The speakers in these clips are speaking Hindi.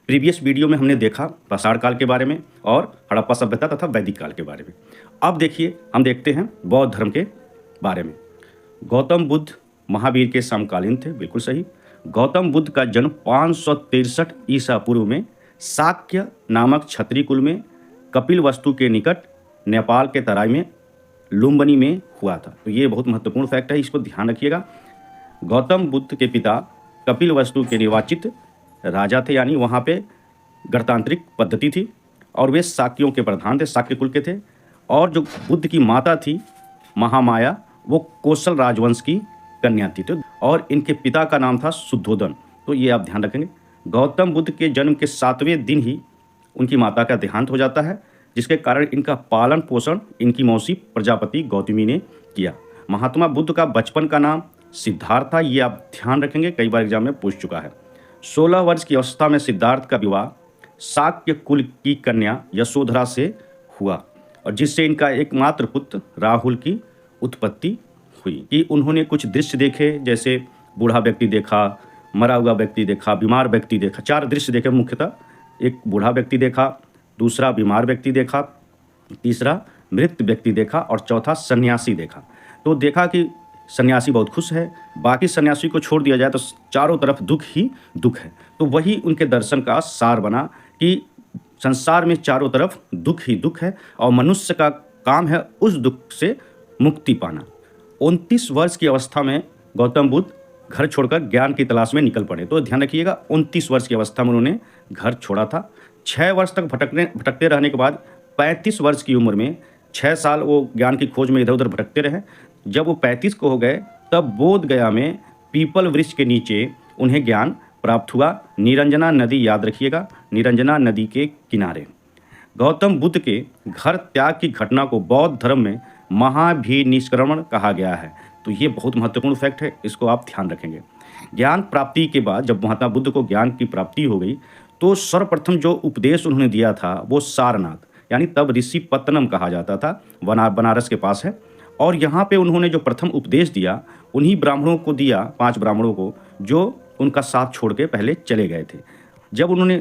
प्रीवियस वीडियो में हमने देखा पाषाण काल के बारे में और हड़प्पा सभ्यता तथा वैदिक काल के बारे में। अब देखिए हम देखते हैं बौद्ध धर्म के बारे में। गौतम बुद्ध महावीर के समकालीन थे, बिल्कुल सही। गौतम बुद्ध का जन्म 563 ईसा पूर्व में शाक्य नामक क्षत्रिय कुल में कपिलवस्तु के निकट नेपाल के तराई में लुम्बिनी में हुआ था। तो ये बहुत महत्वपूर्ण फैक्ट है, इसको ध्यान रखिएगा। गौतम बुद्ध के पिता कपिलवस्तु के निर्वाचित राजा थे, यानी वहाँ पे गणतांत्रिक पद्धति थी और वे शाक्यों के प्रधान थे, शाक्य कुल के थे। और जो बुद्ध की माता थी महामाया, वो कौशल राजवंश की कन्या थी, तो और इनके पिता का नाम था शुद्धोदन। तो ये आप ध्यान रखेंगे। गौतम बुद्ध के जन्म के 7वें दिन ही उनकी माता का देहांत हो जाता है, जिसके कारण इनका पालन पोषण इनकी मौसी प्रजापति गौतमी ने किया। महात्मा बुद्ध का बचपन का नाम सिद्धार्थ था, ये आप ध्यान रखेंगे, कई बार एग्जाम में पूछ चुका है। 16 वर्ष की अवस्था में सिद्धार्थ का विवाह शाक्य कुल की कन्या यशोधरा से हुआ और जिससे इनका एकमात्र पुत्र राहुल की उत्पत्ति हुई। कि उन्होंने कुछ दृश्य देखे, जैसे बूढ़ा व्यक्ति देखा, मरा हुआ व्यक्ति देखा, बीमार व्यक्ति देखा। 4 दृश्य देखे मुख्यतः। एक बूढ़ा व्यक्ति देखा, दूसरा बीमार व्यक्ति देखा, तीसरा मृत व्यक्ति देखा और चौथा सन्यासी देखा। तो देखा कि सन्यासी बहुत खुश है, बाकी सन्यासी को छोड़ दिया जाए तो चारों तरफ दुख ही दुख है। तो वही उनके दर्शन का सार बना कि संसार में चारों तरफ दुख ही दुख है और मनुष्य का काम है उस दुख से मुक्ति पाना। 29 वर्ष की अवस्था में गौतम बुद्ध घर छोड़कर ज्ञान की तलाश में निकल पड़े। तो ध्यान रखिएगा, 29 वर्ष की अवस्था में उन्होंने घर छोड़ा था। 6 वर्ष तक भटकते रहने के बाद 35 वर्ष की उम्र में 6 साल वो ज्ञान की खोज में इधर उधर भटकते रहे। जब वो 35 को हो गए तब बोध गया में पीपल वृक्ष के नीचे उन्हें ज्ञान प्राप्त हुआ। निरंजना नदी, याद रखिएगा, निरंजना नदी के किनारे। गौतम बुद्ध के घर त्याग की घटना को बौद्ध धर्म में महाभिनिष्क्रमण कहा गया है। तो ये बहुत महत्वपूर्ण फैक्ट है, इसको आप ध्यान रखेंगे। ज्ञान प्राप्ति के बाद जब महात्मा बुद्ध को ज्ञान की प्राप्ति हो गई तो सर्वप्रथम जो उपदेश उन्होंने दिया था वो सारनाथ, यानी तब ऋषि पत्तनम कहा जाता था, बनारस के पास है। और यहाँ पे उन्होंने जो प्रथम उपदेश दिया उन्हीं ब्राह्मणों को दिया, 5 ब्राह्मणों को, जो उनका साथ छोड़ के पहले चले गए थे। जब उन्होंने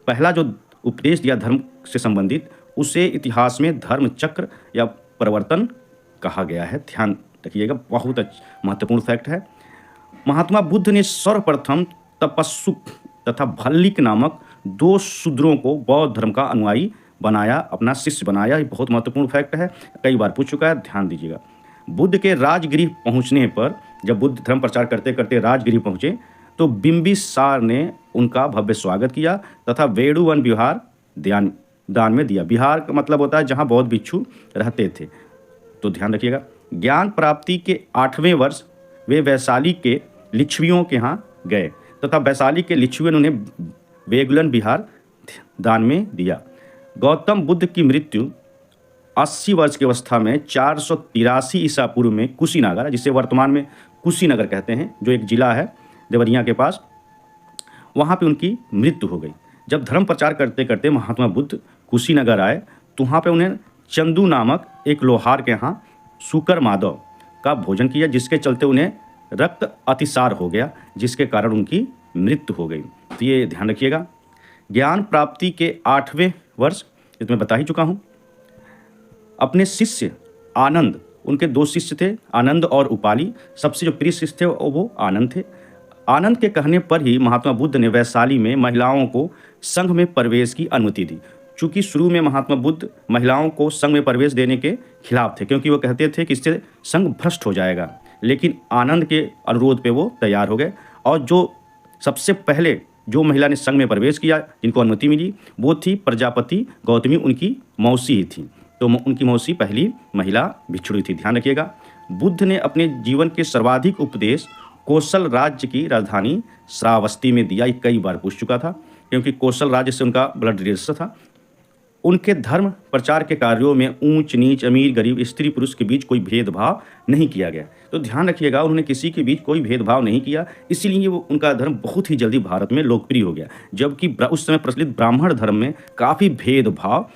पहला जो उपदेश दिया धर्म से संबंधित, उसे इतिहास में धर्म चक्र या परिवर्तन कहा गया है। ध्यान रखिएगा, बहुत महत्वपूर्ण फैक्ट है। महात्मा बुद्ध ने सर्वप्रथम तपस्सुक तथा भल्लिक नामक 2 शूद्रों को बौद्ध धर्म का अनुयायी बनाया, अपना शिष्य बनाया। ये बहुत महत्वपूर्ण फैक्ट है, कई बार पूछ चुका है, ध्यान दीजिएगा। बुद्ध के राजगृह पहुंचने पर, जब बुद्ध धर्म प्रचार करते करते राजगृह पहुंचे तो बिंबिसार ने उनका भव्य स्वागत किया तथा वेणुवन विहार दान में दिया। बिहार का मतलब होता है जहां बौद्ध भिक्षु रहते थे। तो ध्यान रखिएगा। ज्ञान प्राप्ति के 8वें वर्ष वे वैशाली के लिच्छवियों के यहाँ गए तथा वैशाली के लिच्छवी ने उन्हें वेगुलन विहार दान में दिया। गौतम बुद्ध की मृत्यु 80 वर्ष की अवस्था में 483 ईसा पूर्व में कुशीनगर, जिसे वर्तमान में कुशीनगर कहते हैं, जो एक जिला है देवरिया के पास, वहाँ पे उनकी मृत्यु हो गई। जब धर्म प्रचार करते करते महात्मा बुद्ध कुशीनगर आए तो वहाँ पे उन्हें चंदू नामक एक लोहार के यहाँ शुकर माधव का भोजन किया, जिसके चलते उन्हें रक्त अतिसार हो गया, जिसके कारण उनकी मृत्यु हो गई। तो ये ध्यान रखिएगा। ज्ञान प्राप्ति के 8वें वर्ष, इसमें बता ही चुका हूँ। अपने शिष्य आनंद, उनके 2 शिष्य थे, आनंद और उपाली। सबसे जो प्रिय शिष्य थे वो आनंद थे। आनंद के कहने पर ही महात्मा बुद्ध ने वैशाली में महिलाओं को संघ में प्रवेश की अनुमति दी। चूँकि शुरू में महात्मा बुद्ध महिलाओं को संघ में प्रवेश देने के खिलाफ थे, क्योंकि वो कहते थे कि इससे संघ भ्रष्ट हो जाएगा। लेकिन आनंद के अनुरोध पे वो तैयार हो गए और जो सबसे पहले जो महिला ने संघ में प्रवेश किया, जिनको अनुमति मिली, वो थी प्रजापति गौतमी, उनकी मौसी ही थी। तो उनकी मौसी पहली महिला भिक्षुणी थी। ध्यान रखिएगा। बुद्ध ने अपने जीवन के सर्वाधिक उपदेश कौशल राज्य की राजधानी श्रावस्ती में दिया। ये कई बार पूछ चुका था, क्योंकि कौशल राज्य से उनका ब्लड रिलेशन था। उनके धर्म प्रचार के कार्यों में ऊंच नीच, अमीर गरीब, स्त्री पुरुष के बीच कोई भेदभाव नहीं किया गया। तो ध्यान रखिएगा, उन्होंने किसी के बीच कोई भेदभाव नहीं किया, इसीलिए वो उनका धर्म बहुत ही जल्दी भारत में लोकप्रिय हो गया। जबकि उस समय प्रचलित ब्राह्मण धर्म में काफ़ी भेदभाव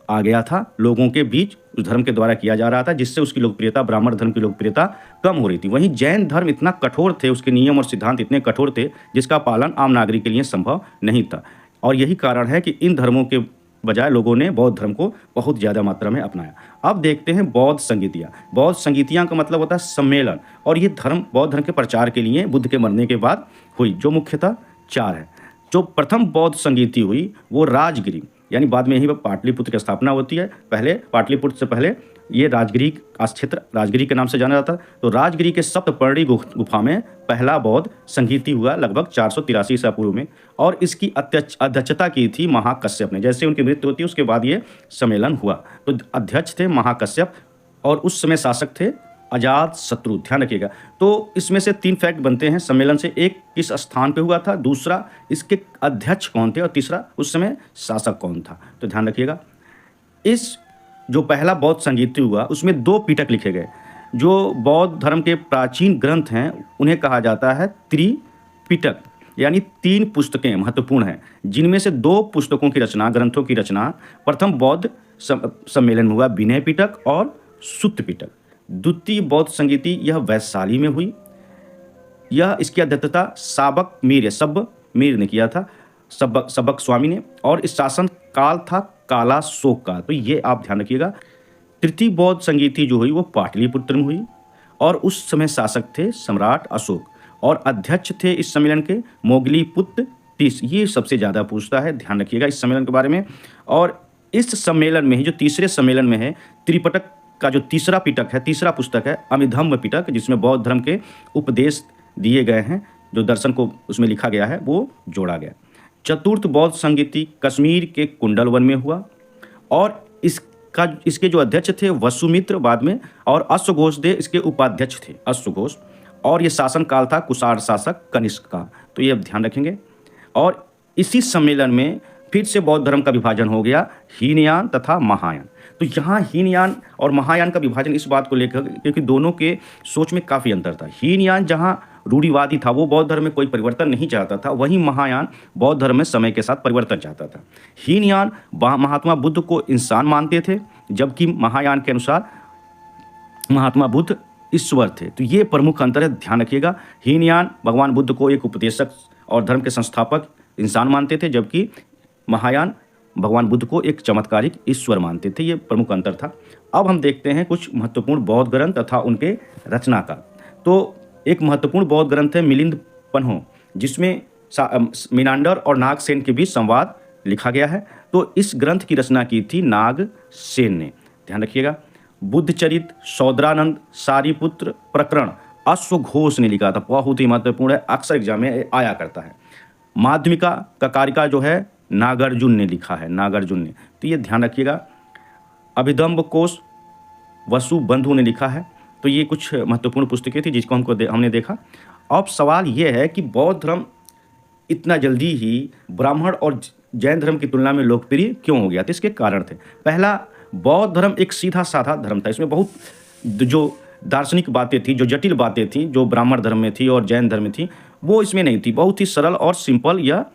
आ गया था, लोगों के बीच उस धर्म के द्वारा किया जा रहा था, जिससे उसकी लोकप्रियता, ब्राह्मण धर्म की लोकप्रियता कम हो रही थी। वहीं जैन धर्म इतना कठोर थे, उसके नियम और सिद्धांत इतने कठोर थे, जिसका पालन आम नागरिक के लिए संभव नहीं था। और यही कारण है कि इन धर्मों के बजाय लोगों ने बौद्ध धर्म को बहुत ज़्यादा मात्रा में अपनाया। अब देखते हैं बौद्ध संगीतियाँ। बौद्ध संगीतियाँ का मतलब होता है सम्मेलन, और ये धर्म बौद्ध धर्म के प्रचार के लिए बुद्ध के मरने के बाद हुई, जो मुख्यतः 4 है। जो प्रथम बौद्ध संगीति हुई वो राजगिरी, यानी बाद में यहीं पर पाटलिपुत्र की स्थापना होती है। पहले पाटलिपुत्र से पहले ये राजगिरी का क्षेत्र राजगिरी के नाम से जाना जाता है। तो राजगिरी के सप्तपर्णी गुफा में पहला बौद्ध संगीति हुआ लगभग 483 ईसा पूर्व में, और इसकी अध्यक्षता की थी महाकश्यप ने। जैसे उनकी मृत्यु होती है उसके बाद ये सम्मेलन हुआ। तो अध्यक्ष थे महाकश्यप, और उस समय शासक थे अजात शत्रु। ध्यान रखिएगा। तो इसमें से 3 फैक्ट बनते हैं सम्मेलन से। एक, किस स्थान पे हुआ था, दूसरा इसके अध्यक्ष कौन थे, और तीसरा उस समय शासक कौन था। तो ध्यान रखिएगा। इस जो पहला बौद्ध संगीति हुआ उसमें 2 पिटक लिखे गए। जो बौद्ध धर्म के प्राचीन ग्रंथ हैं उन्हें कहा जाता है त्रिपिटक, यानी 3 पुस्तकें महत्वपूर्ण हैं, जिनमें से 2 पुस्तकों की रचना, ग्रंथों की रचना प्रथम बौद्ध सम्मेलन में हुआ, विनय पिटक और सुत्त पिटक। द्वितीय बौद्ध संगीति यह वैशाली में हुई। यह इसकी अध्यक्षता सबक मीर ने किया था, सबक स्वामी ने, और इस शासन काल था काला शोक का। तो ये आप ध्यान रखिएगा। तृतीय बौद्ध संगीति जो हुई वो पाटलिपुत्र में हुई, और उस समय शासक थे सम्राट अशोक, और अध्यक्ष थे इस सम्मेलन के मोगलीपुत्र तीस। ये सबसे ज़्यादा पूछता है, ध्यान रखिएगा इस सम्मेलन के बारे में। और इस सम्मेलन में ही जो तीसरे सम्मेलन में है, त्रिपिटक का जो तीसरा पिटक है, तीसरा पुस्तक है अभिधम्म पिटक, जिसमें बौद्ध धर्म के उपदेश दिए गए हैं, जो दर्शन को उसमें लिखा गया है वो जोड़ा गया। चतुर्थ बौद्ध संगीति कश्मीर के कुंडल वन में हुआ, और इसके जो अध्यक्ष थे वसुमित्र बाद में, और अश्वघोष दे इसके उपाध्यक्ष थे, अश्वघोष। और ये शासन काल था कुषाण शासक कनिष्क का। तो ये अब ध्यान रखेंगे। और इसी सम्मेलन में फिर से बौद्ध धर्म का विभाजन हो गया, हीनयान तथा महायान। तो यहाँ हीनयान और महायान का विभाजन इस बात को लेकर, क्योंकि दोनों के सोच में काफ़ी अंतर था। हीनयान जहाँ रूढ़िवादी था, वो बौद्ध धर्म में कोई परिवर्तन नहीं चाहता था, वहीं महायान बौद्ध धर्म में समय के साथ परिवर्तन चाहता था। हीनयान महात्मा बुद्ध को इंसान मानते थे, जबकि महायान के अनुसार महात्मा बुद्ध ईश्वर थे। तो ये प्रमुख अंतर है, ध्यान रखिएगा। हीनयान भगवान बुद्ध को एक उपदेशक और धर्म के संस्थापक इंसान मानते थे, जबकि महायान भगवान बुद्ध को एक चमत्कारिक ईश्वर मानते थे। ये प्रमुख अंतर था। अब हम देखते हैं कुछ महत्वपूर्ण बौद्ध ग्रंथ तथा उनके रचना का। तो एक महत्वपूर्ण बौद्ध ग्रंथ है मिलिंद पन्हो, जिसमें मीनांडर और नागसेन के बीच संवाद लिखा गया है। तो इस ग्रंथ की रचना की थी नागसेन ने, ध्यान रखिएगा। बुद्धचरित, सौदरानंद, सारीपुत्र प्रकरण अश्वघोष ने लिखा था, बहुत ही महत्वपूर्ण है, अक्सर एग्जाम में आया करता है। माध्यमिका का कारिका जो है नागार्जुन ने लिखा है, नागार्जुन ने। तो ये ध्यान रखिएगा। अभिधम्म कोश वसुबंधु ने लिखा है। तो ये कुछ महत्वपूर्ण पुस्तकें थी जिसको हमने देखा। अब सवाल ये है कि बौद्ध धर्म इतना जल्दी ही ब्राह्मण और जैन धर्म की तुलना में लोकप्रिय क्यों हो गया? तो इसके कारण थे। पहला, बौद्ध धर्म एक सीधा साधा धर्म था। इसमें बहुत जो दार्शनिक बातें थी, जो जटिल बातें थी, जो ब्राह्मण धर्म में थी और जैन धर्म में थी, वो इसमें नहीं थी। बहुत ही सरल और सिंपल यह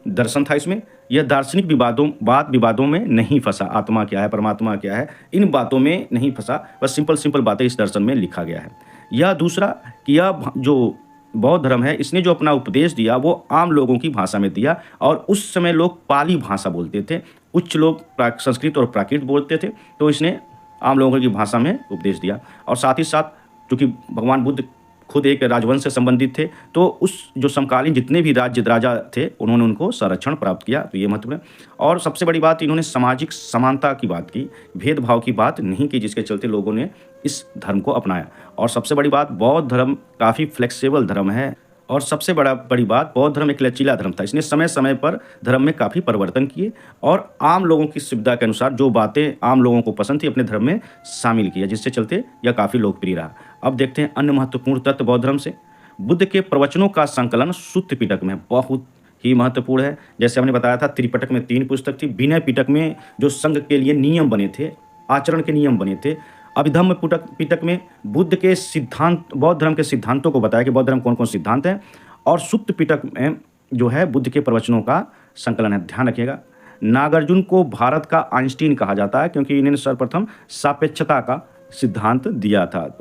दर्शन था इसमें। यह दार्शनिक विवादों में नहीं फंसा। आत्मा क्या है, परमात्मा क्या है, इन बातों में नहीं फंसा। बस सिंपल बातें इस दर्शन में लिखा गया है। यह दूसरा कि यह जो बौद्ध धर्म है, इसने जो अपना उपदेश दिया वो आम लोगों की भाषा में दिया, और उस समय लोग पाली भाषा बोलते थे, उच्च लोग संस्कृत और प्राकृत बोलते थे। तो इसने आम लोगों की भाषा में उपदेश दिया। और साथ ही साथ चूँकि भगवान बुद्ध खुद एक राजवंश से संबंधित थे, तो उस जो समकालीन जितने भी राजा थे उन्होंने उनको संरक्षण प्राप्त किया। तो ये महत्वपूर्ण है। और सबसे बड़ी बात, इन्होंने सामाजिक समानता की बात की, भेदभाव की बात नहीं की, जिसके चलते लोगों ने इस धर्म को अपनाया। और सबसे बड़ी बात, बौद्ध धर्म काफ़ी फ्लेक्सिबल धर्म है। और सबसे बड़ी बात, बौद्ध धर्म एक लचीला धर्म था। इसने समय समय पर धर्म में काफ़ी परिवर्तन किए, और आम लोगों की सुविधा के अनुसार जो बातें आम लोगों को पसंद थी अपने धर्म में शामिल किया, जिससे चलते यह काफ़ी लोकप्रिय रहा। अब देखते हैं अन्य महत्वपूर्ण तत्व बौद्ध धर्म से। बुद्ध के प्रवचनों का संकलन सुत्त पिटक में बहुत ही महत्वपूर्ण है। जैसे हमने बताया था, त्रिपिटक में 3 पुस्तक थी। विनय पिटक में जो संघ के लिए नियम बने थे, आचरण के नियम बने थे। अभिधम्म पिटक में बौद्ध धर्म के सिद्धांतों को बताया कि बौद्ध धर्म कौन कौन सिद्धांत हैं। और सुत्त पिटक में जो है बुद्ध के प्रवचनों का संकलन है, ध्यान रखिएगा। नागार्जुन को भारत का आइंस्टीन कहा जाता है, क्योंकि इन्होंने सर्वप्रथम सापेक्षता का सिद्धांत दिया था।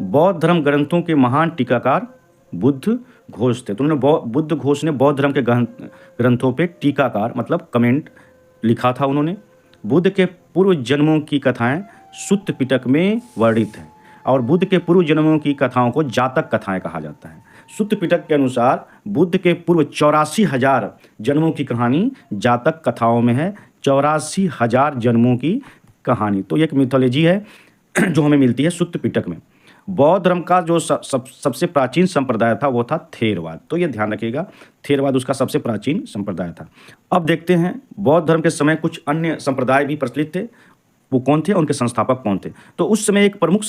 बौद्ध धर्म ग्रंथों के महान टीकाकार बुद्ध, घोष थे। तो उन्होंने बुद्ध घोष ने बौद्ध धर्म के ग्रंथों पे टीकाकार मतलब कमेंट लिखा था उन्होंने। बुद्ध के पूर्व जन्मों की कथाएं सुत्त पिटक में वर्णित हैं और बुद्ध के पूर्व जन्मों की कथाओं को जातक कथाएं कहा जाता है। सुत्त पिटक के अनुसार बुद्ध के पूर्व 84,000 जन्मों की कहानी जातक कथाओं में है। 84,000 जन्मों की कहानी, तो एक मिथोलॉजी है जो हमें मिलती है सुत्त पिटक में। बौद्ध धर्म का जो सबसे प्राचीन संप्रदाय था वो था थेरवाद। तो ये ध्यान रखिएगा, थेरवाद उसका सबसे प्राचीन संप्रदाय था। अब देखते हैं बौद्ध धर्म के समय कुछ अन्य संप्रदाय भी प्रचलित थे। वो कौन थे, उनके संस्थापक कौन थे? तो उस समय एक प्रमुख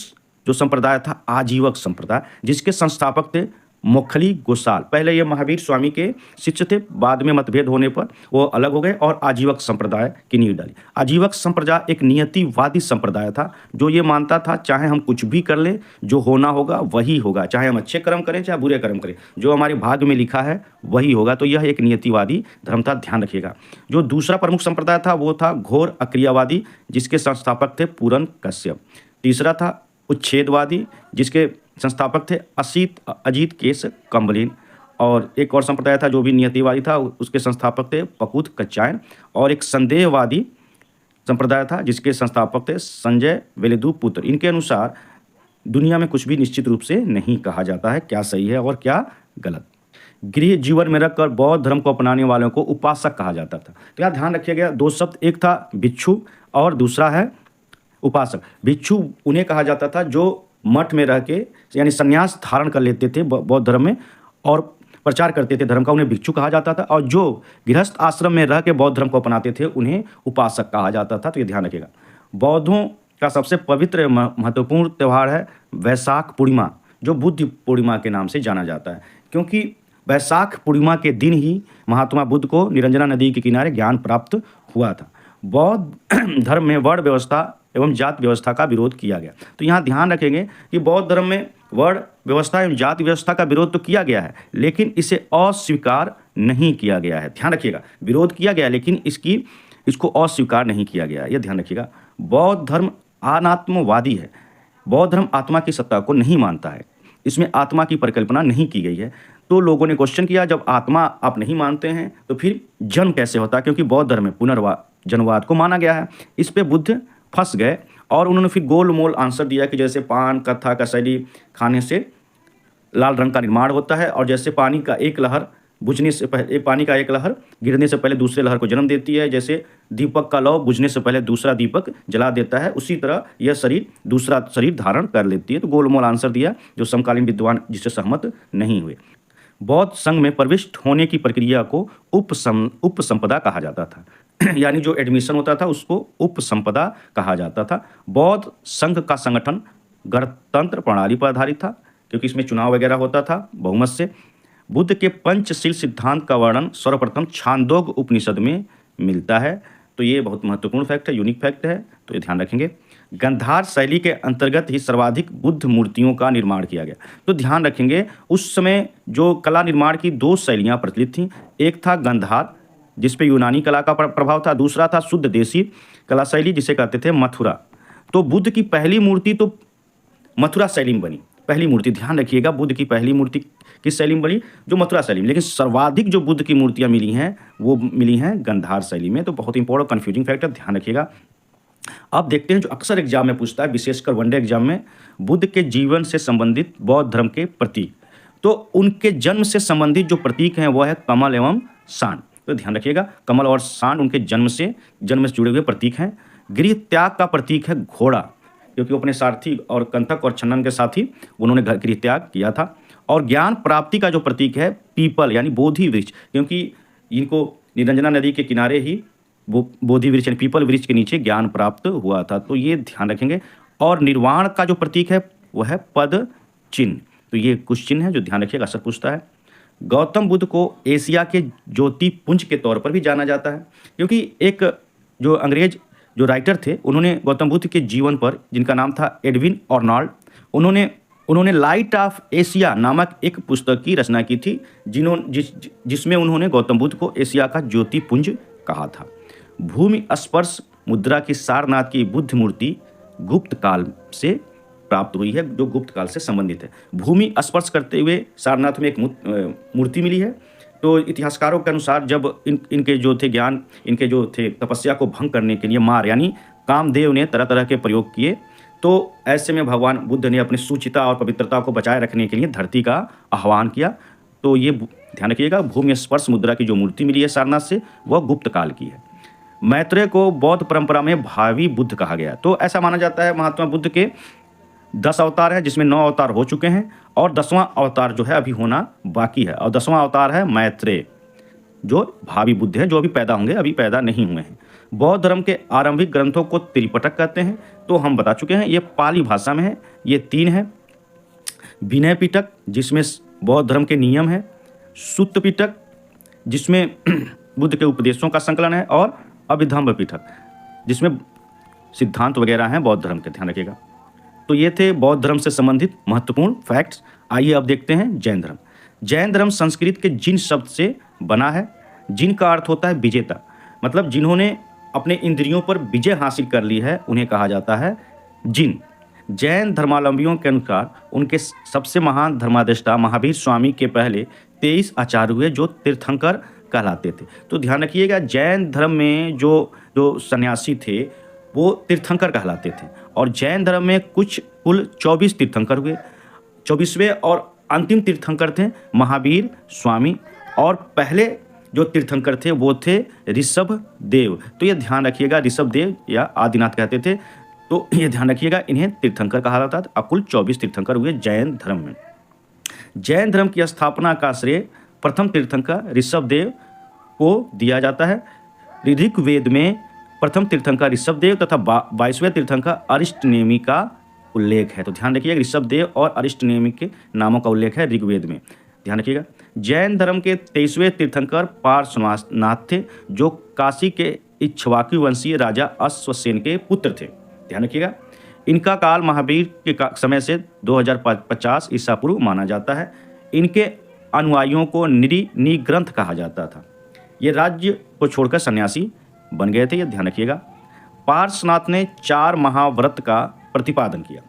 जो संप्रदाय था आजीवक संप्रदाय, जिसके संस्थापक थे मोखली गोसाल। पहले ये महावीर स्वामी के शिष्य थे, बाद में मतभेद होने पर वो अलग हो गए और आजीवक संप्रदाय की नींव डाली। आजीवक संप्रदाय एक नियतिवादी संप्रदाय था जो ये मानता था चाहे हम कुछ भी कर लें, जो होना होगा वही होगा, चाहे हम अच्छे कर्म करें चाहे बुरे कर्म करें, जो हमारे भाग्य में लिखा है वही होगा। तो यह एक नियतिवादी धर्म था, ध्यान रखिएगा। जो दूसरा प्रमुख संप्रदाय था वो था घोर अक्रियावादी, जिसके संस्थापक थे पूरन कश्यप। तीसरा था उच्छेदवादी, जिसके संस्थापक थे अजीत केश कम्बलिन। और एक और संप्रदाय था जो भी नियतिवादी था, उसके संस्थापक थे पकुत कच्चायन। और एक संदेहवादी संप्रदाय था जिसके संस्थापक थे संजय वेलेदु पुत्र। इनके अनुसार दुनिया में कुछ भी निश्चित रूप से नहीं कहा जाता है, क्या सही है और क्या गलत। गृह जीवन में रखकर बौद्ध धर्म को अपनाने वालों को उपासक कहा जाता था। तो यहाँ ध्यान रखिएगा, दो शब्द, एक था भिक्षु और दूसरा है उपासक। भिक्षु उन्हें कहा जाता था जो मठ में रह के यानी संन्यास धारण कर लेते थे बौद्ध धर्म में और प्रचार करते थे धर्म का, उन्हें भिक्षु कहा जाता था। और जो गृहस्थ आश्रम में रह के बौद्ध धर्म को अपनाते थे उन्हें उपासक कहा जाता था। तो ये ध्यान रखिएगा। बौद्धों का सबसे पवित्र महत्वपूर्ण त्यौहार है वैशाख पूर्णिमा, जो बुद्ध पूर्णिमा के नाम से जाना जाता है, क्योंकि वैशाख पूर्णिमा के दिन ही महात्मा बुद्ध को निरंजना नदी के किनारे ज्ञान प्राप्त हुआ था। बौद्ध धर्म में वर्ण व्यवस्था एवं जात व्यवस्था का विरोध किया गया। तो यहाँ ध्यान रखेंगे कि बौद्ध धर्म में वर्ण व्यवस्था एवं जाति व्यवस्था का विरोध तो किया गया है, लेकिन इसे अस्वीकार नहीं किया गया है। ध्यान रखिएगा, विरोध किया गया लेकिन इसको अस्वीकार नहीं किया गया है, यह ध्यान रखिएगा। बौद्ध धर्म अनात्मवादी है। बौद्ध धर्म आत्मा की सत्ता को नहीं मानता है, इसमें आत्मा की परिकल्पना नहीं की गई है। तो लोगों ने क्वेश्चन किया, जब आत्मा आप नहीं मानते हैं तो फिर जन्म कैसे होता है, क्योंकि बौद्ध धर्म में जन्मवाद को माना गया है। इस पे बुद्ध फंस गए और उन्होंने फिर गोल मोल आंसर दिया कि जैसे पान कत्था कसैली खाने से लाल रंग का निर्माण होता है और जैसे पानी का एक लहर गिरने से पहले दूसरे लहर को जन्म देती है, जैसे दीपक का लौ बुझने से पहले दूसरा दीपक जला देता है, उसी तरह यह शरीर दूसरा शरीर धारण कर लेती है। तो गोल मोल आंसर दिया जो समकालीन विद्वान जिससे सहमत नहीं हुए। बौद्ध संघ में प्रविष्ट होने की प्रक्रिया को उपसंपदा कहा जाता था, यानी जो एडमिशन होता था उसको उपसंपदा कहा जाता था। बौद्ध संघ का संगठन गणतंत्र प्रणाली पर आधारित था, क्योंकि इसमें चुनाव वगैरह होता था बहुमत से। बुद्ध के पंचशील सिद्धांत का वर्णन सर्वप्रथम छांदोग उपनिषद में मिलता है। तो ये बहुत महत्वपूर्ण फैक्ट है, यूनिक फैक्ट है, तो ये ध्यान रखेंगे। गंधार शैली के अंतर्गत ही सर्वाधिक बुद्ध मूर्तियों का निर्माण किया गया। तो ध्यान रखेंगे, उस समय जो कला निर्माण की दो शैलियाँ प्रचलित थीं, एक था गंधार जिस पे यूनानी कला का प्रभाव था, दूसरा था शुद्ध देसी कला शैली जिसे कहते थे मथुरा। तो बुद्ध की पहली मूर्ति तो मथुरा शैली में बनी, पहली मूर्ति ध्यान रखिएगा, बुद्ध की पहली मूर्ति किस शैली में बनी, जो मथुरा शैली में। लेकिन सर्वाधिक जो बुद्ध की मूर्तियाँ मिली हैं वो मिली हैं गंधार शैली में। तो बहुत इंपॉर्टेंट कन्फ्यूजिंग फैक्टर, ध्यान रखिएगा। अब देखते हैं जो अक्सर एग्जाम में पूछता है, विशेषकर वनडे एग्जाम में, बुद्ध के जीवन से संबंधित बौद्ध धर्म के प्रतीक। तो उनके जन्म से संबंधित जो प्रतीक हैं वह है कमल एवं सांड। तो ध्यान रखिएगा, कमल और सांड उनके जन्म से जुड़े हुए प्रतीक हैं। गृह त्याग का प्रतीक है घोड़ा, क्योंकि वो अपने सारथी और कंथक और छन्नन के साथ ही उन्होंने गृह त्याग किया था। और ज्ञान प्राप्ति का जो प्रतीक है पीपल यानी बोधि वृक्ष, क्योंकि इनको निरंजना नदी के किनारे ही वो बोधि वृक्ष यानी पीपल वृक्ष के नीचे ज्ञान प्राप्त हुआ था। तो ये ध्यान रखेंगे। और निर्वाण का जो प्रतीक है वह है पद चिन्ह। तो ये कुछ चिन्ह है जो ध्यान रखिएगा, अक्सर पूछता है। गौतम बुद्ध को एशिया के ज्योति पुंज के तौर पर भी जाना जाता है, क्योंकि एक जो अंग्रेज जो राइटर थे उन्होंने गौतम बुद्ध के जीवन पर, जिनका नाम था एडविन ऑर्नाल्ड, उन्होंने लाइट ऑफ एशिया नामक एक पुस्तक की रचना की थी, जिसमें उन्होंने गौतम बुद्ध को एशिया का ज्योति पुंज कहा था। भूमि स्पर्श मुद्रा की सारनाथ की बुद्ध मूर्ति गुप्त काल से प्राप्त हुई है जो गुप्त काल से संबंधित है। भूमि स्पर्श करते हुए सारनाथ में एक मूर्ति मिली है। तो इतिहासकारों के अनुसार जब इनके जो थे ज्ञान, इनके जो थे तपस्या को भंग करने के लिए मार यानी कामदेव ने तरह तरह के प्रयोग किए, तो ऐसे में भगवान बुद्ध ने अपनी सुचिता और पवित्रता को बचाए रखने के लिए धरती का आह्वान किया। तो ये ध्यान रखिएगा, भूमि स्पर्श मुद्रा की जो मूर्ति मिली है सारनाथ से वह गुप्त काल की है। मैत्रेय को बौद्ध परंपरा में भावी बुद्ध कहा गया। तो ऐसा माना जाता है महात्मा बुद्ध के 10 अवतार हैं, जिसमें 9 अवतार हो चुके हैं और 10वां अवतार जो है अभी होना बाकी है। और 10वां अवतार है मैत्रेय, जो भावी बुद्ध हैं, जो अभी पैदा होंगे, अभी पैदा नहीं हुए हैं। बौद्ध धर्म के आरंभिक ग्रंथों को त्रिपिटक कहते हैं, तो हम बता चुके हैं, ये पाली भाषा में है। ये 3 है, विनय पिटक जिसमें बौद्ध धर्म के नियम है, सुत्त पिटक जिसमें बुद्ध के उपदेशों का संकलन है, और अभिधम्म पिटक जिसमें सिद्धांत वगैरह हैं बौद्ध धर्म के। ध्यान रखिएगा। तो ये थे बौद्ध धर्म से संबंधित महत्वपूर्ण फैक्ट्स। आइए अब देखते हैं जैन धर्म। जैन धर्म संस्कृत के जिन शब्द से बना है। जिन का अर्थ होता है विजेता, मतलब जिन्होंने अपने इंद्रियों पर विजय हासिल कर ली है उन्हें कहा जाता है जिन। जैन धर्मावलंबियों के अनुसार उनके सबसे महान धर्मादेष्टा महावीर स्वामी के पहले 23 आचार्य हुए जो तीर्थंकर कहलाते थे। तो ध्यान रखिएगा, जैन धर्म में जो सन्यासी थे वो तीर्थंकर कहलाते थे, और जैन धर्म में कुल 24 तीर्थंकर हुए। 24वें और अंतिम तीर्थंकर थे महावीर स्वामी, और पहले जो तीर्थंकर थे वो थे ऋषभ देव। तो ये ध्यान रखिएगा, ऋषभ देव या आदिनाथ कहते थे, तो ये ध्यान रखिएगा, इन्हें तीर्थंकर कहा जाता था। कुल 24 तीर्थंकर हुए जैन धर्म में। जैन धर्म की स्थापना का श्रेय प्रथम तीर्थंकर ऋषभ देव को दिया जाता है। ऋग्वेद में प्रथम तीर्थंकर ऋषभ देव तथा 22वें तीर्थंकर अरिष्टनेमि का उल्लेख है। तो ध्यान रखिएगा, ऋषभ देव और अरिष्टनेमि के नामों का उल्लेख है ऋग्वेद में। ध्यान रखिएगा। जैन धर्म के 23वें तीर्थंकर पार्श्वनाथ थे, जो काशी के इक्ष्वाकु वंशीय राजा अश्वसेन के पुत्र थे। ध्यान रखिएगा। इनका काल महावीर के समय से 2050 ईसा पूर्व माना जाता है। इनके अनुयायियों को निग्रंथ कहा जाता था। ये राज्य को छोड़कर सन्यासी बन गए थे, ये ध्यान रखिएगा। पार्श्वनाथ ने 4 महाव्रत का प्रतिपादन किया।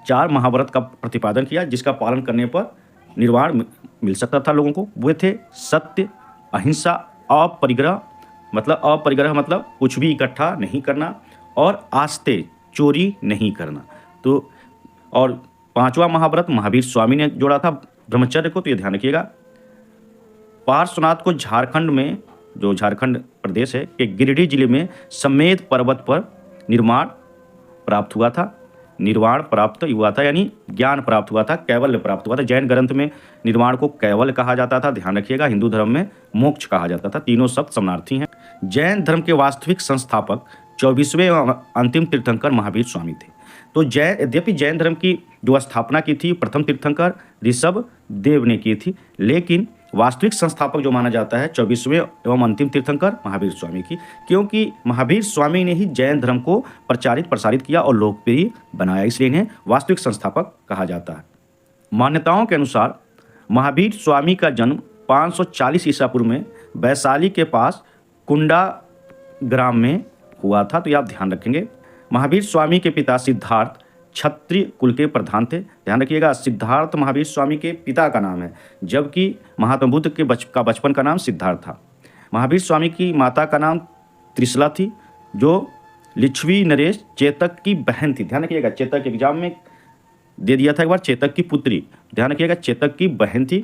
4 महाव्रत का प्रतिपादन किया जिसका पालन करने पर निर्वाण मिल सकता था लोगों को। वे थे सत्य, अहिंसा, अपरिग्रह मतलब कुछ भी इकट्ठा नहीं करना, और आस्ते चोरी नहीं करना। तो और 5वां महाव्रत महावीर स्वामी ने जोड़ा था ब्रह्मचर्य को, तो ये ध्यान रखिएगा। पार्श्वनाथ को झारखंड में, जो झारखंड प्रदेश है के गिरिडीह जिले में समेत पर्वत पर निर्वाण प्राप्त हुआ था, यानी ज्ञान प्राप्त हुआ था, कैवल्य प्राप्त हुआ था। जैन ग्रंथ में निर्वाण को कैवल्य कहा जाता था। ध्यान रखिएगा। हिंदू धर्म में मोक्ष कहा जाता था। तीनों शब्द समानार्थी हैं। जैन धर्म के वास्तविक संस्थापक 24वें अंतिम तीर्थंकर महावीर स्वामी थे। तो यद्यपि जैन धर्म की जो स्थापना की थी प्रथम तीर्थंकर ऋषभ देव ने की थी, लेकिन वास्तविक संस्थापक जो माना जाता है 24वें एवं अंतिम तीर्थंकर महावीर स्वामी की, क्योंकि महावीर स्वामी ने ही जैन धर्म को प्रसारित किया और लोकप्रिय बनाया, इसलिए इन्हें वास्तविक संस्थापक कहा जाता है। मान्यताओं के अनुसार महावीर स्वामी का जन्म 540 ईसा पूर्व में वैशाली के पास कुंडा ग्राम में हुआ था। तो ये आप ध्यान रखेंगे। महावीर स्वामी के पिता सिद्धार्थ क्षत्रिय कुल के प्रधान थे। ध्यान रखिएगा, सिद्धार्थ महावीर स्वामी के पिता का नाम है, जबकि महात्मा बुद्ध के बचपन का नाम सिद्धार्थ था। महावीर स्वामी की माता का नाम त्रिशला थी, जो लिच्छवी नरेश चेतक की बहन थी। ध्यान रखिएगा, चेतक एग्जाम में दे दिया था एक बार, चेतक की पुत्री। ध्यान रखिएगा, चेतक की बहन थी,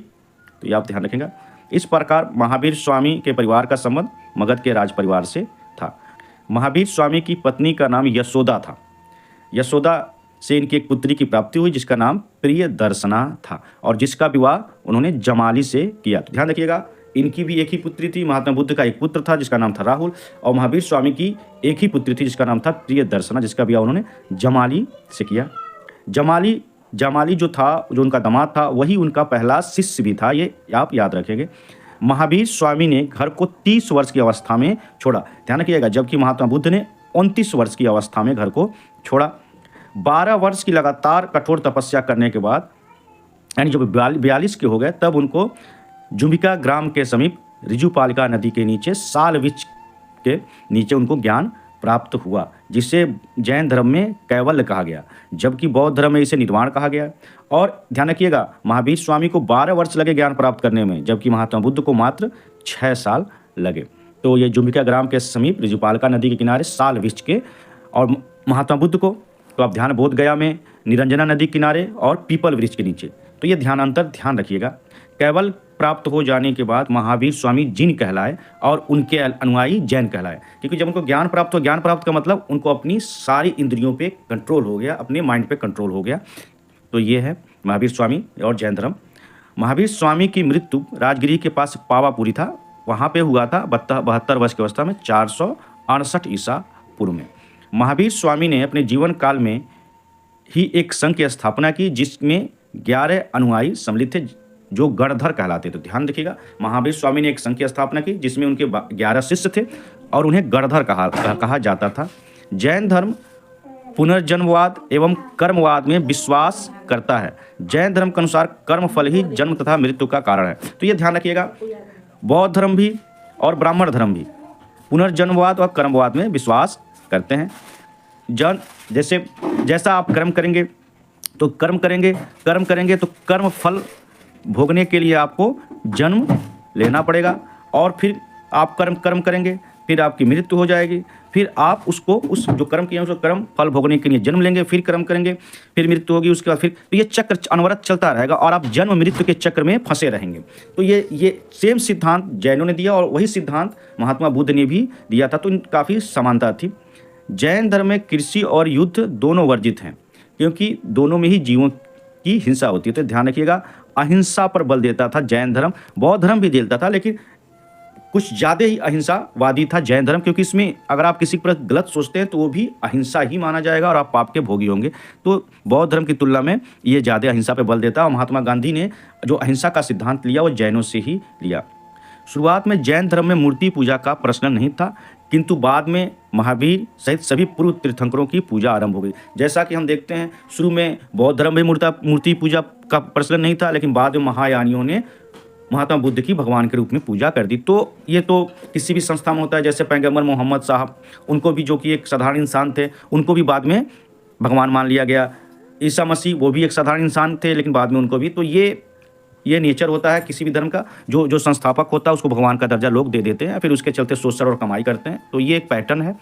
तो ये आप ध्यान रखेंगे। इस प्रकार महावीर स्वामी के परिवार का संबंध मगध के राज परिवार से था। महावीर स्वामी की पत्नी का नाम यशोदा था। यशोदा से इनकी एक पुत्री की प्राप्ति हुई जिसका नाम प्रिय दर्शना था, और जिसका विवाह उन्होंने जमाली से किया। तो ध्यान रखिएगा, इनकी भी एक ही पुत्री थी। महात्मा बुद्ध का एक पुत्र था जिसका नाम था राहुल, और महावीर स्वामी की एक ही पुत्री थी जिसका नाम था प्रिय दर्शना, जिसका विवाह उन्होंने जमाली से किया। जमाली जो उनका दामाद था वही उनका पहला शिष्य भी था, ये आप याद रखेंगे। महावीर स्वामी ने घर को 30 वर्ष की अवस्था में छोड़ा। ध्यान रखिएगा, जबकि महात्मा बुद्ध ने 29 वर्ष की अवस्था में घर को छोड़ा। 12 वर्ष की लगातार कठोर तपस्या करने के बाद, यानी जब 42 के हो गए, तब उनको जुम्बिका ग्राम के समीप ऋजुपालिका नदी के नीचे साल वृक्ष के नीचे उनको ज्ञान प्राप्त हुआ, जिसे जैन धर्म में कैवल्य कहा गया, जबकि बौद्ध धर्म में इसे निर्वाण कहा गया। और ध्यान रखिएगा, महावीर स्वामी को 12 वर्ष लगे ज्ञान प्राप्त करने में, जबकि महात्मा बुद्ध को मात्र 6 साल लगे। तो ये जुम्बिका ग्राम के समीप ऋजुपालका नदी के किनारे साल वृक्ष के, और महात्मा बुद्ध को तो आप ध्यान बोध गया में निरंजना नदी किनारे और पीपल वृक्ष के नीचे। तो ये ध्यान रखिएगा। कैवल प्राप्त हो जाने के बाद महावीर स्वामी जिन कहलाए और उनके अनुयायी जैन कहलाए, क्योंकि जब उनको ज्ञान प्राप्त हो, ज्ञान प्राप्त का मतलब उनको अपनी सारी इंद्रियों पे कंट्रोल हो गया, अपने माइंड पे कंट्रोल हो गया। तो ये है महावीर स्वामी और जैन धर्म। महावीर स्वामी की मृत्यु राजगिरी के पास पावापुरी था, वहाँ पे हुआ था 72 वर्ष की अवस्था में 468 ईसा पूर्व में। महावीर स्वामी ने अपने जीवन काल में ही एक संघ की स्थापना की, जिसमें 11 अनुयायी सम्मिलित थे जो गणधर कहलाते। तो ध्यान रखिएगा, महावीर स्वामी ने एक संघ की स्थापना की जिसमें उनके 11 शिष्य थे और उन्हें गणधर कहा जाता था। जैन धर्म पुनर्जन्मवाद एवं कर्मवाद में विश्वास करता है। जैन धर्म के अनुसार कर्म फल ही जन्म तथा मृत्यु का कारण है। तो ये ध्यान रखिएगा, बौद्ध धर्म भी और ब्राह्मण धर्म भी पुनर्जन्मवाद और कर्मवाद में विश्वास करते हैं। जैसा आप कर्म करेंगे तो कर्म फल भोगने के लिए आपको जन्म लेना पड़ेगा, और फिर आप कर्म करेंगे, फिर आपकी मृत्यु हो जाएगी, फिर आप उस जो कर्म किए उसको कर्म फल भोगने के लिए जन्म लेंगे, फिर कर्म करेंगे, फिर मृत्यु होगी, उसके बाद फिर तो ये चक्र अनवरत चलता रहेगा और आप जन्म मृत्यु के चक्र में फंसे रहेंगे। तो ये सेम सिद्धांत जैनों ने दिया और वही सिद्धांत महात्मा बुद्ध ने भी दिया था, तो काफ़ी समानता थी। जैन धर्म में कृषि और युद्ध दोनों वर्जित हैं, क्योंकि दोनों में ही जीवों की हिंसा होती है। तो ध्यान रखिएगा, अहिंसा पर बल देता था जैन धर्म। बौद्ध धर्म भी देता था, लेकिन कुछ ज़्यादा ही अहिंसावादी था जैन धर्म, क्योंकि इसमें अगर आप किसी पर गलत सोचते हैं तो वो भी अहिंसा ही माना जाएगा और आप पाप के भोगी होंगे। तो बौद्ध धर्म की तुलना में ये ज़्यादा अहिंसा पर बल देता है, और महात्मा गांधी ने जो अहिंसा का सिद्धांत लिया वो जैनों से ही लिया। शुरुआत में जैन धर्म में मूर्ति पूजा का प्रचलन नहीं था, किंतु बाद में महावीर सहित सभी पूर्व तीर्थंकरों की पूजा आरंभ हो गई। जैसा कि हम देखते हैं, शुरू में बौद्ध धर्म में मूर्ति पूजा का प्रचलन नहीं था, लेकिन बाद में महायानियों ने महात्मा बुद्ध की भगवान के रूप में पूजा कर दी। तो ये तो किसी भी संस्था में होता है, जैसे पैगंबर मोहम्मद साहब, उनको भी जो कि एक साधारण इंसान थे, उनको भी बाद में भगवान मान लिया गया। ईसा मसीह वो भी एक साधारण इंसान थे, लेकिन बाद में उनको भी, तो ये नेचर होता है किसी भी धर्म का, जो संस्थापक होता है उसको भगवान का दर्जा लोग दे देते हैं, फिर उसके चलते शोषण और कमाई करते हैं। तो ये एक पैटर्न है।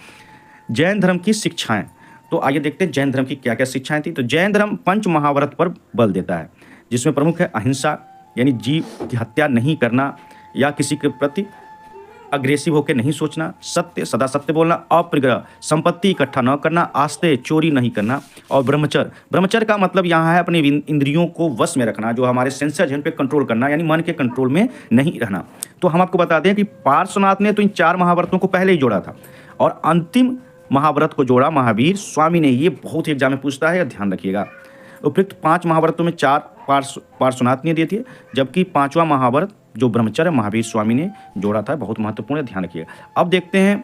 जैन धर्म की शिक्षाएं, तो आइए देखते हैं जैन धर्म की क्या क्या शिक्षाएं थी। तो जैन धर्म पंच महाव्रत पर बल देता है, जिसमें प्रमुख है अहिंसा, यानी जीव की हत्या नहीं करना या किसी के प्रति अग्रेसिव होकर नहीं सोचना, सत्य सदा सत्य बोलना, अप्रग्रह संपत्ति इकट्ठा न करना, आस्ते चोरी नहीं करना, और ब्रह्मचर्य का मतलब यहाँ है अपने इंद्रियों को वश में रखना, जो हमारे सेंसर जिन पे कंट्रोल करना, यानी मन के कंट्रोल में नहीं रहना। तो हम आपको बताते हैं कि पार्श्वनाथ ने तो इन 4 महाव्रतों को पहले ही जोड़ा था और अंतिम महाव्रत को जोड़ा महावीर स्वामी ने। ये बहुत ही एग्जाम में पूछता है, ध्यान रखिएगा। उपयुक्त 5 महाव्रतों में 4 पार्श्वनाथ ने दिए थे, जबकि 5वां महाव्रत जो ब्रह्मचर्य महावीर स्वामी ने जोड़ा था, बहुत महत्वपूर्ण है, ध्यान रखिएगा। अब देखते हैं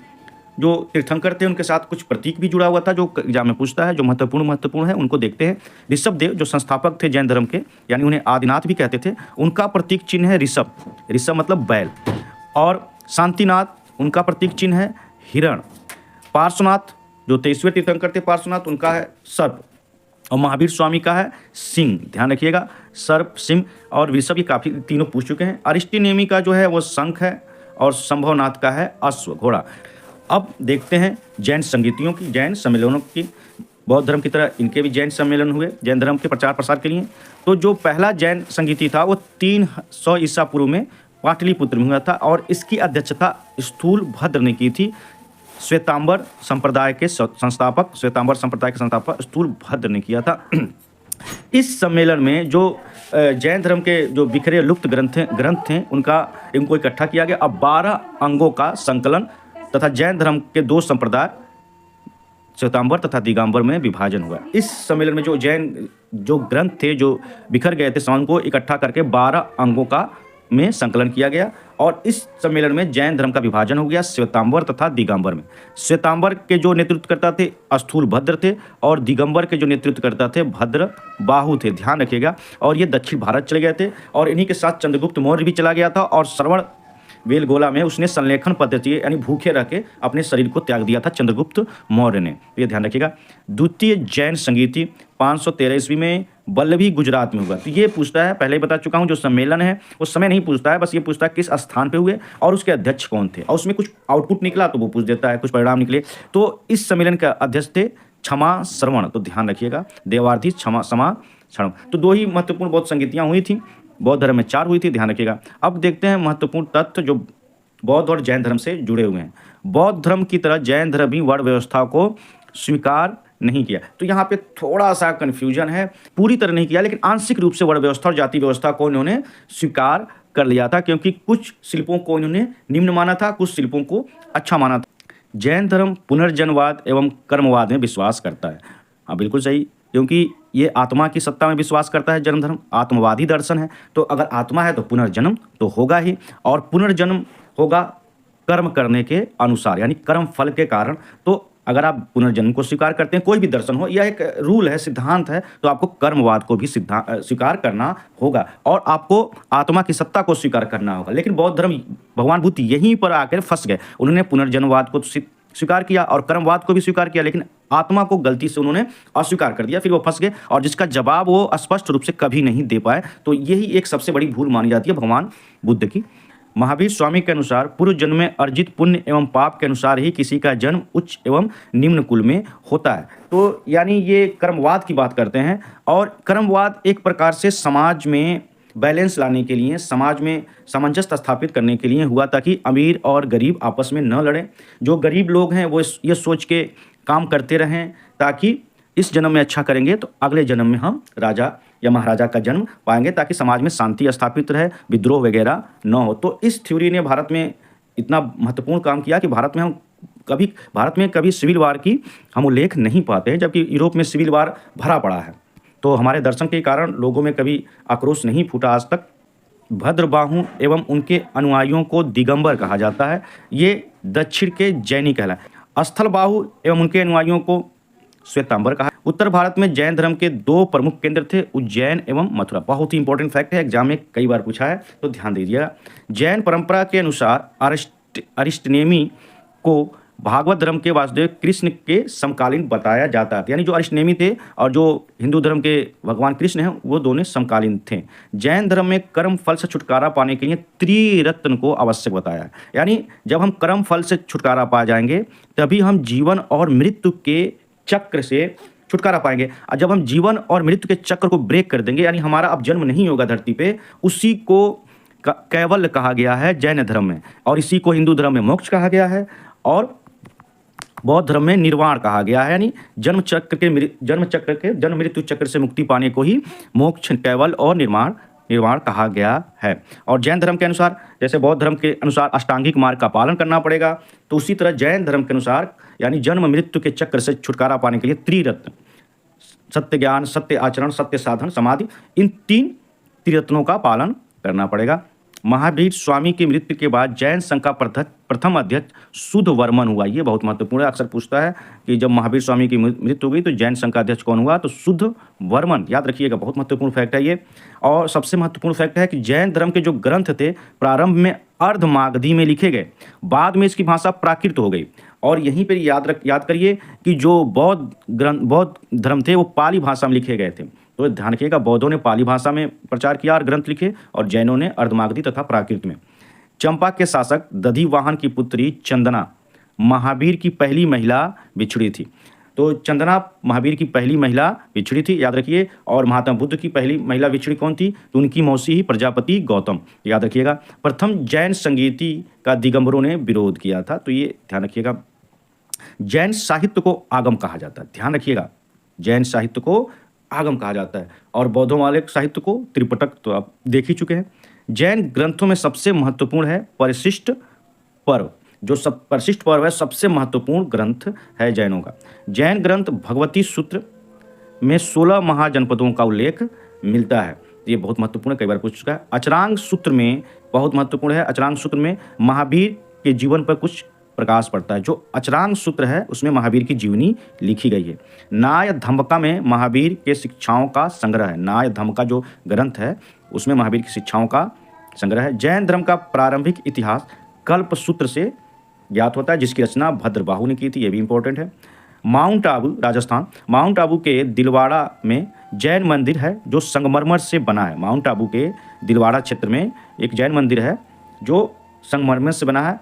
जो तीर्थंकर थे उनके साथ कुछ प्रतीक भी जुड़ा हुआ था, जो एग्जाम में पूछता है, जो महत्वपूर्ण है, उनको देखते हैं। ऋषभ देव जो संस्थापक थे जैन धर्म के, यानी उन्हें आदिनाथ भी कहते थे, उनका प्रतीक चिन्ह है ऋषभ मतलब बैल, और शांतिनाथ उनका प्रतीक चिन्ह है हिरण। पार्श्वनाथ जो 23वें तीर्थंकर थे पार्श्वनाथ, उनका है सर्प, और महावीर स्वामी का है सिंह, ध्यान रखिएगा, सर्प, सिंह और वृषभ, ये काफ़ी तीनों पूछ चुके हैं। अरिष्टनेमी का जो है वो शंख है, और संभवनाथ का है अश्व, घोड़ा। अब देखते हैं जैन संगीतियों की, जैन सम्मेलनों की। बौद्ध धर्म की तरह इनके भी जैन सम्मेलन हुए जैन धर्म के प्रचार प्रसार के लिए। तो जो पहला जैन संगीति था वो 300 ईसा पूर्व में पाटलिपुत्र में हुआ था, और इसकी अध्यक्षता स्थूल भद्र ने की थी। श्वेतांबर संप्रदाय के संस्थापक स्थूल भद्र ने किया था। इस सम्मेलन में जो जैन धर्म के जो बिखरे लुप्त ग्रंथ थे इनको इकट्ठा किया गया। अब 12 अंगों का संकलन तथा जैन धर्म के 2 संप्रदाय श्वेतांबर तथा दिगंबर में विभाजन हुआ। इस सम्मेलन में जो ग्रंथ थे जो बिखर गए थे, उनको इकट्ठा करके 12 अंगों का में संकलन किया गया, और इस सम्मेलन में जैन धर्म का विभाजन हो गया श्वेतांबर तथा दिगंबर में। श्वेतांबर के जो नेतृत्वकर्ता थे स्थूल भद्र थे, और दिगंबर के जो नेतृत्वकर्ता थे भद्र बाहु थे, ध्यान रखिएगा। और ये दक्षिण भारत चले गए थे, और इन्हीं के साथ चंद्रगुप्त मौर्य भी चला गया था, और श्रवण वेल गोला में उसने संलेखन पद्धति यानी भूखे रह के अपने शरीर को त्याग दिया था चंद्रगुप्त मौर्य ने, ये ध्यान रखिएगा। द्वितीय जैन संगीति 513 ईस्वी में वल्लभी गुजरात में हुआ। तो ये पूछता है, पहले ही बता चुका हूँ, जो सम्मेलन है उस समय नहीं पूछता है, बस ये पूछता है किस स्थान पे हुए और उसके अध्यक्ष कौन थे, और उसमें कुछ आउटपुट निकला तो वो पूछ देता है, कुछ परिणाम निकले। तो इस सम्मेलन के अध्यक्ष थे क्षमा श्रवण, तो ध्यान रखिएगा, देवार्थी क्षमा श्रवण। तो 2 ही महत्वपूर्ण बौद्ध संगीतियाँ हुई थी, बौद्ध धर्म में 4 हुई थी, ध्यान रखिएगा। अब देखते हैं महत्वपूर्ण तथ्य जो बौद्ध और जैन धर्म से जुड़े हुए हैं। बौद्ध धर्म की तरह जैन धर्म भी वर्ण व्यवस्था को स्वीकार नहीं किया। तो यहाँ पे थोड़ा सा कन्फ्यूजन है, पूरी तरह नहीं किया, लेकिन आंशिक रूप से वर्ण व्यवस्था और जाति व्यवस्था को इन्होंने स्वीकार कर लिया था, क्योंकि कुछ शिल्पों को इन्होंने निम्न माना था, कुछ शिल्पों को अच्छा माना था। जैन धर्म पुनर्जन्मवाद एवं कर्मवाद में विश्वास करता है। हाँ, बिल्कुल सही, क्योंकि ये आत्मा की सत्ता में विश्वास करता है। जैन धर्म आत्मवादी दर्शन है, तो अगर आत्मा है तो पुनर्जन्म तो होगा ही, और पुनर्जन्म होगा कर्म करने के अनुसार, यानी कर्म फल के कारण। तो अगर आप पुनर्जन्म को स्वीकार करते हैं, कोई भी दर्शन हो, यह एक रूल है, सिद्धांत है, तो आपको कर्मवाद को भी स्वीकार करना होगा और आपको आत्मा की सत्ता को स्वीकार करना होगा। लेकिन बौद्ध धर्म, भगवान बुद्ध यहीं पर आकर फंस गए। उन्होंने पुनर्जन्मवाद को स्वीकार किया और कर्मवाद को भी स्वीकार किया, लेकिन आत्मा को गलती से उन्होंने अस्वीकार कर दिया, फिर वो फंस गए और जिसका जवाब वो स्पष्ट रूप से कभी नहीं दे पाए। तो यही एक सबसे बड़ी भूल मानी जाती है भगवान बुद्ध की। महावीर स्वामी के अनुसार पूर्व जन्म में अर्जित पुण्य एवं पाप के अनुसार ही किसी का जन्म उच्च एवं निम्न कुल में होता है। तो यानी ये कर्मवाद की बात करते हैं, और कर्मवाद एक प्रकार से समाज में बैलेंस लाने के लिए, समाज में सामंजस्य स्थापित करने के लिए हुआ, ताकि अमीर और गरीब आपस में न लड़ें। जो गरीब लोग हैं वो ये सोच के काम करते रहें ताकि इस जन्म में अच्छा करेंगे तो अगले जन्म में हम राजा या महाराजा का जन्म पाएंगे, ताकि समाज में शांति स्थापित रहे, विद्रोह वगैरह न हो। तो इस थ्योरी ने भारत में इतना महत्वपूर्ण काम किया कि भारत में कभी सिविल वार की हम उल्लेख नहीं पाते हैं, जबकि यूरोप में सिविल वार भरा पड़ा है। तो हमारे दर्शन के कारण लोगों में कभी आक्रोश नहीं फूटा आज तक। भद्रबाहु एवं उनके अनुयायियों को दिगंबर कहा जाता है, ये दक्षिण के जैनी कहलाए। स्थलबाहु एवं उनके अनुयायियों को श्वेतांबर कहा। उत्तर भारत में जैन धर्म के 2 प्रमुख केंद्र थे, उज्जैन एवं मथुरा। बहुत ही इंपॉर्टेंट फैक्ट है, एग्जाम में कई बार पूछा है, तो ध्यान दीजिएगा। जैन परंपरा के अनुसार अरिष्टनेमी को भागवत धर्म के वासुदेव कृष्ण के समकालीन बताया जाता है। यानी जो अरिष्टनेमी थे और जो हिंदू धर्म के भगवान कृष्ण हैं, वो दोनों समकालीन थे। जैन धर्म में कर्म फल से छुटकारा पाने के लिए त्रिरत्न को आवश्यक बताया है। यानी जब हम कर्म फल से छुटकारा पा जाएंगे तभी हम जीवन और मृत्यु के चक्र से छुटकारा पाएंगे। और जब हम जीवन और मृत्यु के चक्र को ब्रेक कर देंगे, यानी हमारा अब जन्म नहीं होगा धरती पे, उसी को कैवल्य कहा गया है जैन धर्म में, और इसी को हिंदू धर्म में मोक्ष कहा गया है, और बौद्ध धर्म में निर्वाण कहा गया है। यानी जन्म मृत्यु चक्र से मुक्ति पाने को ही मोक्ष, कैवल्य और निर्वाण कहा गया है। और जैन धर्म के अनुसार, जैसे बौद्ध धर्म के अनुसार अष्टांगिक मार्ग का पालन करना पड़ेगा, तो उसी तरह जैन धर्म के अनुसार यानी जन्म मृत्यु के चक्र से छुटकारा पाने के लिए त्रिरत्न, सत्य ज्ञान, सत्य आचरण, सत्य साधन, समाधि, इन 3 त्रिरत्नों का पालन करना पड़ेगा। महावीर स्वामी की मृत्यु के बाद जैन संघ का प्रथम अध्यक्ष शुद्ध वर्मन हुआ। ये बहुत महत्वपूर्ण है, अक्सर पूछता है कि जब महावीर स्वामी की मृत्यु हो गई तो जैन संघ का अध्यक्ष कौन हुआ, तो शुद्ध वर्मन, याद रखिएगा, बहुत महत्वपूर्ण फैक्ट है ये। और सबसे महत्वपूर्ण फैक्ट है कि जैन धर्म के जो ग्रंथ थे प्रारंभ में अर्धमागधी में लिखे गए, बाद में इसकी भाषा प्राकृत हो गई। और यहीं पर याद करिए कि जो बौद्ध धर्म थे वो पाली भाषा में लिखे गए थे। तो ध्यान रखिएगा, बौद्धों ने पाली भाषा में प्रचार किया और ग्रंथ लिखे, और जैनों ने अर्धमागधी तथा प्राकृत में। चंपा के शासक दधिवाहन की पुत्री चंदना महावीर की पहली महिला बिछड़ी थी। तो चंदना महावीर की पहली महिला बिछड़ी थी, याद रखिए। और महात्मा बुद्ध की पहली महिला बिछड़ी कौन थी, तो उनकी मौसी ही प्रजापति गौतम, याद रखिएगा। प्रथम जैन संगीति का दिगंबरों ने विरोध किया था, तो ये ध्यान रखिएगा। जैन साहित्य को आगम कहा जाता है, ध्यान रखिएगा, जैन साहित्य को आगम कहा जाता है, और बौद्धों वाले साहित्य को त्रिपिटक, तो आप देख ही चुके हैं। जैन ग्रंथों में सबसे महत्वपूर्ण है परिशिष्ट पर्व। जो परिशिष्ट पर्व है सबसे महत्वपूर्ण ग्रंथ है जैनों का। जैन ग्रंथ भगवती सूत्र में 16 महाजनपदों का उल्लेख मिलता है, ये बहुत महत्वपूर्ण है, कई बार पूछ चुका है। अचरांग सूत्र में बहुत महत्वपूर्ण है, अचरांग सूत्र में महावीर के जीवन पर कुछ प्रकाश पड़ता है। जो अचरांग सूत्र है उसमें महावीर की जीवनी लिखी गई है। न्याय धम्मका में महावीर के शिक्षाओं का संग्रह है। न्याय धम्मका जो ग्रंथ है उसमें महावीर की शिक्षाओं का संग्रह है। जैन धर्म का प्रारंभिक इतिहास कल्पसूत्र से ज्ञात होता है, जिसकी रचना भद्रबाहु ने की थी, ये भी इंपॉर्टेंट है। माउंट आबू, राजस्थान, माउंट आबू के दिलवाड़ा में जैन मंदिर है जो संगमरमर से बना है। माउंट आबू के दिलवाड़ा क्षेत्र में एक जैन मंदिर है जो संगमरमर से बना है,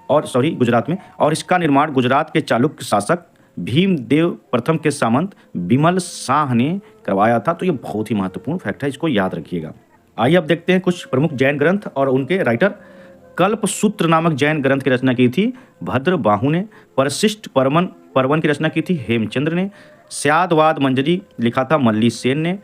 और गुजरात में, और इसका निर्माण गुजरात के चालुक्य शासक भीमदेव प्रथम के सामंत विमल शाह ने करवाया था। तो ये बहुत ही महत्वपूर्ण फैक्ट है, इसको याद रखिएगा। आइए अब देखते हैं कुछ प्रमुख जैन ग्रंथ और उनके राइटर। कल्पसूत्र नामक जैन ग्रंथ की रचना की थी भद्रबाहु ने। परिशिष्ट पर्वन की रचना की थी हेमचंद्र ने। स्यादवाद मंजरी लिखा था मल्ली सेन ने।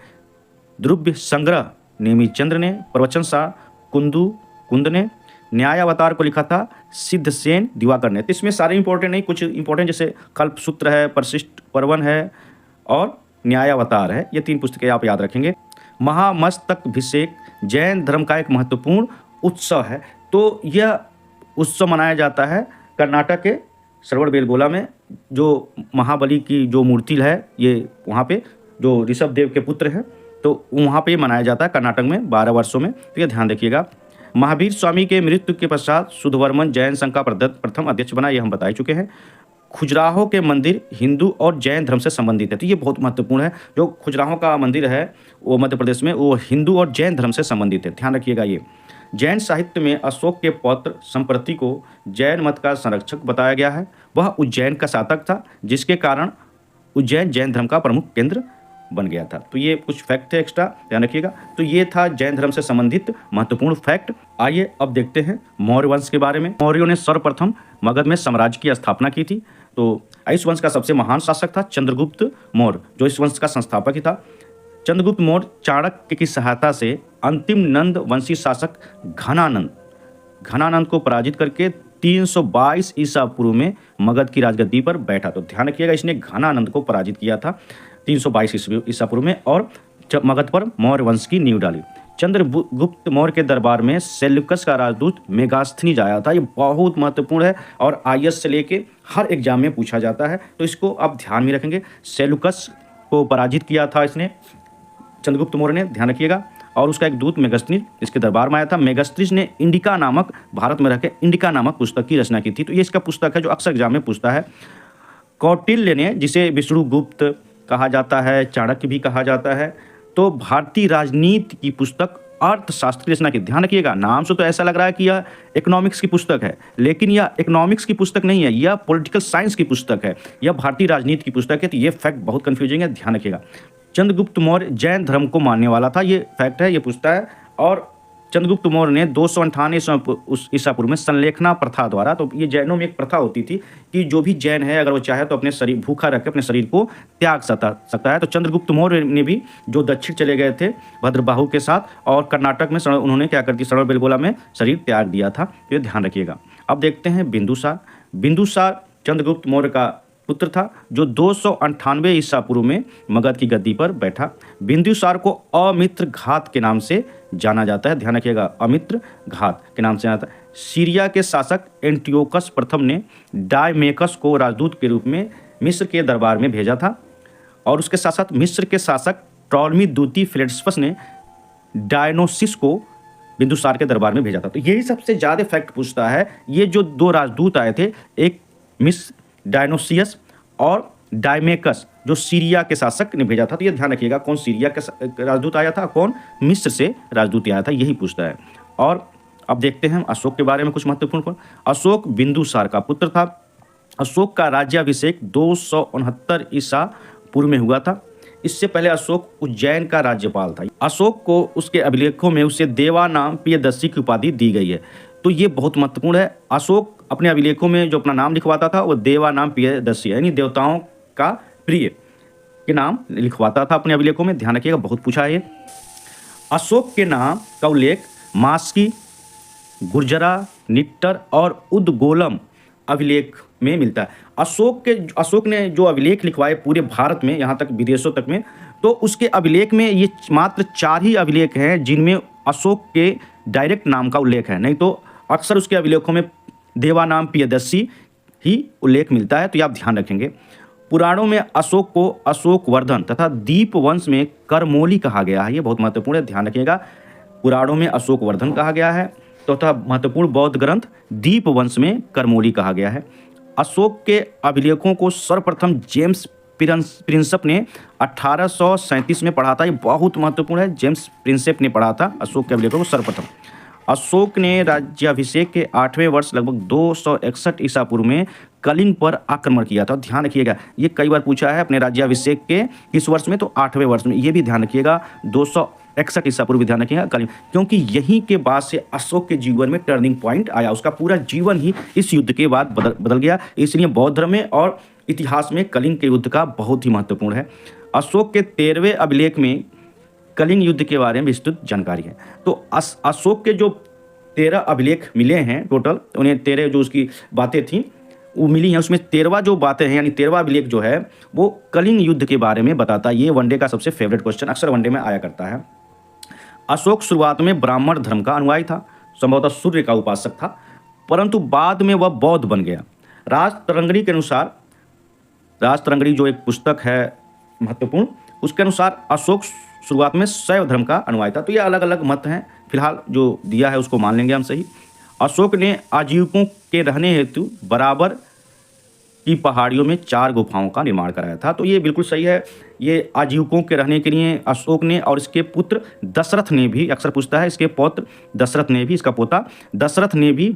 द्रव्य संग्रह नेमीचंद्र ने। प्रवचन सार कुंद ने। न्यायावतार को लिखा था सिद्धसेन दिवाकर ने। तो इसमें सारे इंपॉर्टेंट नहीं, कुछ इंपॉर्टेंट जैसे कल्पसूत्र है, परिशिष्ट पर्वन है और न्यायावतार है, ये 3 पुस्तकें आप याद रखेंगे। महामस्तकाभिषेक जैन धर्म का एक महत्वपूर्ण उत्सव है। तो यह उत्सव मनाया जाता है कर्नाटक के श्रवणबेलगोला में। जो महाबली की जो मूर्ति है, ये वहाँ पे जो ऋषभ देव के पुत्र हैं, तो वहाँ पे मनाया जाता है कर्नाटक में 12 वर्षों में। तो ये ध्यान रखिएगा। महावीर स्वामी के मृत्यु के पश्चात सुधवर्मन जैन संघ का प्रथम अध्यक्ष बना, ये हम बता चुके हैं। खुजराहो के मंदिर हिंदू और जैन धर्म से संबंधित है। तो ये बहुत महत्वपूर्ण है। जो खुजराहो का मंदिर है वो मध्य प्रदेश में, वो हिंदू और जैन धर्म से संबंधित है, ध्यान रखिएगा ये। जैन साहित्य में अशोक के पौत्र संप्रति को जैन मत का संरक्षक बताया गया है। वह उज्जैन का शासक था, जिसके कारण उज्जैन जैन धर्म का प्रमुख केंद्र बन गया था। तो ये कुछ फैक्ट थे एक्स्ट्रा, ध्यान रखिएगा। तो ये था जैन धर्म से संबंधित महत्वपूर्ण फैक्ट। आइए अब देखते हैं मौर्य वंश के बारे में। मौर्यों ने सर्वप्रथम मगध में साम्राज्य की स्थापना की थी। तो इस वंश का सबसे महान शासक था चंद्रगुप्त मौर्य, जो इस वंश का संस्थापक ही था। चंद्रगुप्त मौर्य चाणक्य की सहायता से अंतिम नंद वंशी शासक घनानंद को पराजित करके 322 ईसा पूर्व में मगध की राजगद्दी पर बैठा। तो ध्यान रखिएगा, इसने घनानंद को पराजित किया था 322 ईसा पूर्व में और मगध पर मौर्य वंश की नींव डाली। चंद्रगुप्त मौर्य के दरबार में सेल्यूकस का राजदूत मेगास्थनीज आया था। ये बहुत महत्वपूर्ण है और आईएएस से लेके हर एग्जाम में पूछा जाता है, तो इसको आप ध्यान में रखेंगे। सेल्यूकस को पराजित किया था इसने चंद्रगुप्त मौर्य ने, ध्यान रखिएगा। और उसका एक दूत मेगास्थनीज इसके दरबार में आया था। मेगास्थनीज ने इंडिका नामक, भारत में रहकर इंडिका नामक पुस्तक की रचना की थी। तो ये इसका पुस्तक है जो अक्सर एग्जाम में पूछता है। कौटिल्य ने, जिसे विष्णुगुप्त कहा जाता है, चाणक्य भी कहा जाता है, तो भारतीय राजनीति की पुस्तक अर्थशास्त्र की रचना की। ध्यान रखिएगा, नाम से तो ऐसा लग रहा है कि यह इकोनॉमिक्स की पुस्तक है, लेकिन यह इकोनॉमिक्स की पुस्तक नहीं है, यह पॉलिटिकल साइंस की पुस्तक है, यह भारतीय राजनीति की पुस्तक है। तो ये फैक्ट बहुत कंफ्यूजिंग है, ध्यान रखिएगा। चंद्रगुप्त मौर्य जैन धर्म को मानने वाला था, ये फैक्ट है, ये पूछता है। और चंद्रगुप्त मौर्य ने 298 ईसा पूर्व में संलेखना प्रथा द्वारा, तो ये जैनों में एक प्रथा होती थी कि जो भी जैन है अगर वो चाहे तो अपने शरीर भूखा रख के अपने शरीर को त्याग सकता है। तो चंद्रगुप्त मौर्य ने भी जो दक्षिण चले गए थे भद्रबाहु के साथ, और कर्नाटक में उन्होंने क्या कर दिया, श्रवणबेलगोला में शरीर त्याग दिया था। तो ये ध्यान रखिएगा। अब देखते हैं बिंदुसार। बिंदुसार चंद्रगुप्त मौर्य का पुत्र था जो 298 ईसा पूर्व में मगध की गद्दी पर बैठा। बिंदुसार को अमित्र घात के नाम से जाना जाता है, ध्यान रखिएगा, अमित्र घात के नाम से जाना जाता है। सीरिया के शासक एंटियोकस प्रथम ने डायमेकस को राजदूत के रूप में मिस्र के दरबार में भेजा था, और उसके साथ साथ मिस्र के शासक टॉलमी द्वितीय फिलिप्पस ने डायनोसिस को बिंदुसार के दरबार में भेजा था। तो यही सबसे ज़्यादा फैक्ट पूछता है। ये जो 2 राजदूत आए थे, एक मिस डायनोसियस और डायमेकस, जो सीरिया के शासक ने भेजा था। तो ये ध्यान रखिएगा, कौन सीरिया का राजदूत आया था, कौन मिस्र से राजदूत आया था, यही पूछता है। और अब देखते हैं अशोक के बारे में कुछ महत्वपूर्ण। अशोक बिंदुसार का पुत्र था। अशोक का राज्याभिषेक 269 ईसा पूर्व में हुआ था। इससे पहले अशोक उज्जैन का राज्यपाल था। अशोक को उसके अभिलेखों में उसे देवा नाम प्रियदर्शी की उपाधि दी गई है। तो ये बहुत महत्वपूर्ण है। अशोक अपने अभिलेखों में जो अपना नाम लिखवाता था वो देवा नाम प्रियदर्शी, यानी देवताओं का प्रिय के नाम लिखवाता था अपने अभिलेखों में, ध्यान रखिएगा, बहुत पूछा है ये। अशोक के नाम का उल्लेख मास्की, गुर्जरा, निट्टर और उद्गोलम अभिलेख में मिलता है। अशोक ने जो अभिलेख लिखवाए पूरे भारत में, यहाँ तक विदेशों तक में, तो उसके अभिलेख में ये मात्र 4 ही अभिलेख हैं जिनमें अशोक के डायरेक्ट नाम का उल्लेख है, नहीं तो अक्सर उसके अभिलेखों में देवा नाम प्रियदर्शी ही उल्लेख मिलता है। तो ये आप ध्यान रखेंगे। पुराणों में अशोक को अशोक वर्धन तथा दीप वंश में करमोली कहा गया है, ये बहुत महत्वपूर्ण है, ध्यान रखिएगा। पुराणों में अशोकवर्धन कहा गया है। चौथा महत्वपूर्ण बौद्ध ग्रंथ दीपवंश में करमोली कहा गया है। अशोक के अभिलेखों को सर्वप्रथम जेम्स प्रिंसेप ने 1837 में पढ़ा था। ये बहुत महत्वपूर्ण है, जेम्स प्रिंसेप ने पढ़ा था अशोक के अभिलेखों को सर्वप्रथम। अशोक ने राज्याभिषेक के 8वें वर्ष लगभग 261 ईसा पूर्व में कलिंग पर आक्रमण किया था। ध्यान रखिएगा, ये कई बार पूछा है अपने राज्याभिषेक के किस वर्ष में, तो 8वें वर्ष में। ये भी ध्यान रखिएगा, 261 ईसा पूर्व भी ध्यान रखिएगा कलिंग, क्योंकि यहीं के बाद से अशोक के जीवन में टर्निंग पॉइंट आया। उसका पूरा जीवन ही इस युद्ध के बाद बदल गया। इसलिए बौद्ध धर्म में और इतिहास में कलिंग के युद्ध का बहुत ही महत्वपूर्ण है। अशोक के 13वें अभिलेख में कलिंग युद्ध के बारे में विस्तृत जानकारी है। तो अशोक के जो 13 अभिलेख मिले हैं टोटल, उन्हें 13 जो उसकी बातें थी वो मिली हैं, उसमें 13वां जो बातें हैं यानी 13वां अभिलेख जो है वो कलिंग युद्ध के बारे में बताता है। ये वनडे का सबसे फेवरेट क्वेश्चन अक्सर वनडे में आया करता है। अशोक शुरुआत में ब्राह्मण धर्म का अनुयायी था, संभवतः सूर्य का उपासक था, परंतु बाद में वह बौद्ध बन गया। राजतरंगिणी के अनुसार, राजतरंगिणी जो एक पुस्तक है महत्वपूर्ण, उसके अनुसार अशोक शुरुआत में शैव धर्म का अनुयायी था। तो ये अलग अलग मत हैं, फिलहाल जो दिया है उसको मान लेंगे हम सही। अशोक ने आजीविकों के रहने हेतु बराबर की पहाड़ियों में 4 गुफाओं का निर्माण कराया था। तो ये बिल्कुल सही है, ये आजीविकों के रहने के लिए अशोक ने और इसके पुत्र दशरथ ने भी, अक्सर पूछता है, इसके पौत्र दशरथ ने भी, इसका पोता दशरथ ने भी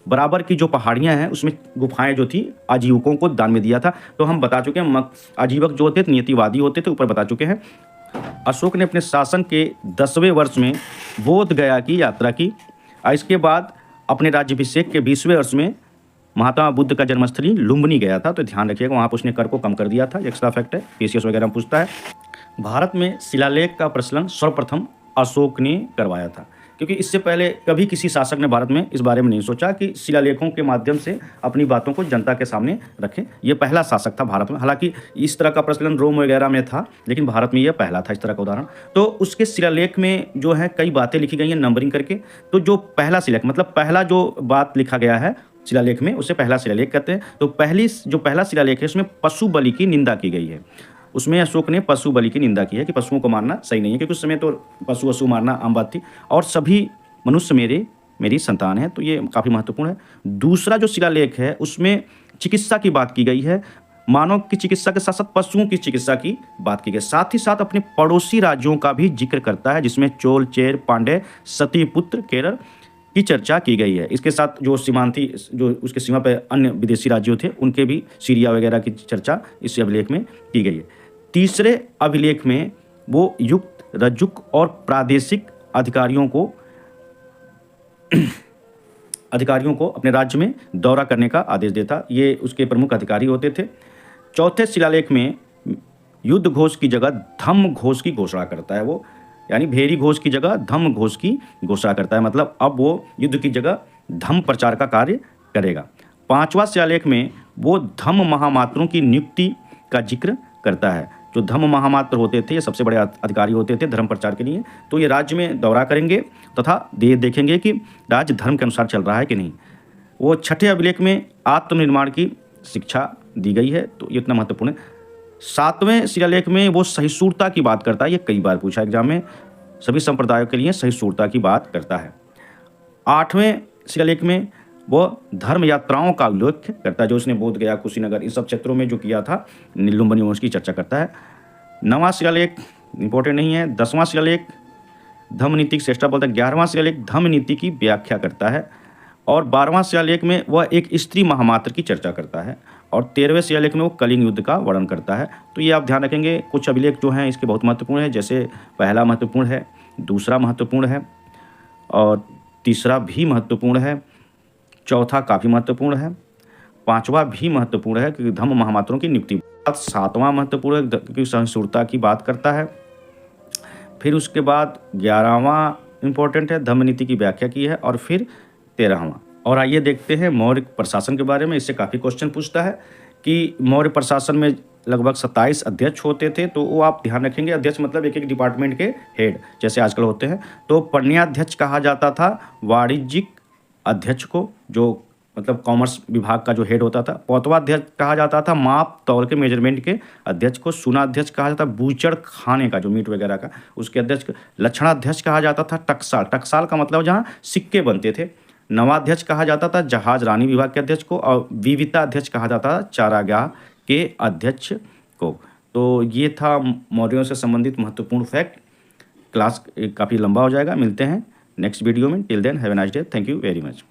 बराबर की जो पहाड़ियां हैं उसमें गुफाएं जो थी आजीविकों को दान में दिया था। तो हम बता चुके हैं आजीवक जो होते थे नियतिवादी होते थे, ऊपर बता चुके हैं। अशोक ने अपने शासन के 10वें वर्ष में बोध गया की यात्रा की। इसके बाद अपने राज्याभिषेक के 20वें वर्ष में महात्मा बुद्ध का जन्मस्थली लुम्बिनी गया था। तो ध्यान रखिएगा, वहाँ पर उसने कर को कम कर दिया था। एक्स्ट्रा फैक्ट है, पीसीएस वगैरह में पूछता है। भारत में शिलालेख का प्रचलन सर्वप्रथम अशोक ने करवाया था, क्योंकि इससे पहले कभी किसी शासक ने भारत में इस बारे में नहीं सोचा कि शिलालेखों के माध्यम से अपनी बातों को जनता के सामने रखें। ये पहला शासक था भारत में। हालांकि इस तरह का प्रचलन रोम वगैरह में था, लेकिन भारत में यह पहला था इस तरह का उदाहरण। तो उसके शिलालेख में जो है कई बातें लिखी गई हैं नंबरिंग करके। तो जो पहला शिलालेख मतलब पहला जो बात लिखा गया है शिलालेख में, उसे पहला शिलालेख कहते हैं। तो पहला शिलालेख है उसमें पशु बलि की निंदा की गई है। उसमें अशोक ने पशु बलि की निंदा की है कि पशुओं को मारना सही नहीं है, क्योंकि उस समय तो पशु वशु मारना आम बात थी। और सभी मनुष्य मेरी संतान है, तो ये काफ़ी महत्वपूर्ण है। दूसरा जो शिलालेख है उसमें चिकित्सा की बात की गई है, मानव की चिकित्सा के साथ साथ पशुओं की चिकित्सा की बात की गई। साथ ही साथ अपने पड़ोसी राज्यों का भी जिक्र करता है, जिसमें चोल, चेर, पांड्य, सतीपुत्र, केरल की चर्चा की गई है। इसके साथ जो सीमांती जो उसके सीमा पर अन्य विदेशी राज्यों थे उनके भी सीरिया वगैरह की चर्चा इस अभिलेख में की गई है। तीसरे अभिलेख में वो युक्त, रजुक और प्रादेशिक अधिकारियों को अपने राज्य में दौरा करने का आदेश देता। ये उसके प्रमुख अधिकारी होते थे। चौथे शिलालेख में युद्ध घोष की जगह धम्म घोष की घोषणा करता है वो, यानी भेरी घोष की जगह धम्म घोष की घोषणा करता है। मतलब अब वो युद्ध की जगह धम्म प्रचार का कार्य करेगा। 5वां शिलालेख में वो धम्म महामात्रों की नियुक्ति का जिक्र करता है। जो धम्म महामात्र होते थे ये सबसे बड़े अधिकारी होते थे धर्म प्रचार के लिए। तो ये राज्य में दौरा करेंगे तथा देखेंगे कि राज्य धर्म के अनुसार चल रहा है कि नहीं। वो 6ठे अभिलेख में आत्मनिर्माण की शिक्षा दी गई है, तो ये इतना महत्वपूर्ण है। 7वें शिलालेख में वो सहिष्णुता की बात करता है। ये कई बार पूछा एग्जाम में, सभी संप्रदायों के लिए सहिष्णुता की बात करता है। 8वें शिलालेख में वो धर्म यात्राओं का उल्लेख करता है, जो उसने बोध गया, कुशीनगर, इन सब क्षेत्रों में जो किया था लुम्बिनी वंश की चर्चा करता है। 9वां शिलालेख इंपॉर्टेंट नहीं है। 10वां शिलालेख धम्म नीति की श्रेष्ठता बोलता है। 11वां शिलालेख धम्म नीति की व्याख्या करता है। और 12वां शिलालेख में वह एक स्त्री महामात्र की चर्चा करता है। और 13वें शिलालेख में वो कलिंग युद्ध का वर्णन करता है। तो ये आप ध्यान रखेंगे। कुछ अभिलेख जो हैं इसके बहुत महत्वपूर्ण है, जैसे पहला महत्वपूर्ण है, दूसरा महत्वपूर्ण है, और तीसरा भी महत्वपूर्ण है, चौथा काफ़ी महत्वपूर्ण है, 5वां भी महत्वपूर्ण है क्योंकि धम्म महामात्रों की नियुक्ति। 7वां महत्वपूर्ण है क्योंकि सहिष्णुता की बात करता है। फिर उसके बाद 11वां इंपॉर्टेंट है, धम्म नीति की व्याख्या की है। और फिर 13वां। और आइए देखते हैं मौर्य प्रशासन के बारे में। इससे काफ़ी क्वेश्चन पूछता है कि मौर्य प्रशासन में लगभग 27 अध्यक्ष होते थे। तो वो आप ध्यान रखेंगे, अध्यक्ष मतलब एक एक डिपार्टमेंट के हेड जैसे आजकल होते हैं। तो पन्याध्यक्ष कहा जाता था वाणिज्यिक अध्यक्ष को, जो मतलब कॉमर्स विभाग का जो हेड होता था। पौतवाध्यक्ष कहा जाता था माप तौल के मेजरमेंट के अध्यक्ष को। सूनाध्यक्ष कहा जाता बूचड़ खाने का जो मीट वगैरह का उसके अध्यक्ष को। लक्षणाध्यक्ष कहा जाता था टकसाल, टकसाल का मतलब जहाँ सिक्के बनते थे। नवाध्यक्ष कहा जाता था जहाज रानी विभाग के अध्यक्ष को। और विविताध्यक्ष कहा जाता था चारागाह के अध्यक्ष को। तो ये था मौर्यों से संबंधित महत्वपूर्ण फैक्ट। क्लास काफ़ी लंबा हो जाएगा, मिलते हैं नेक्स्ट वीडियो में। Till then have a nice day, thank you very much.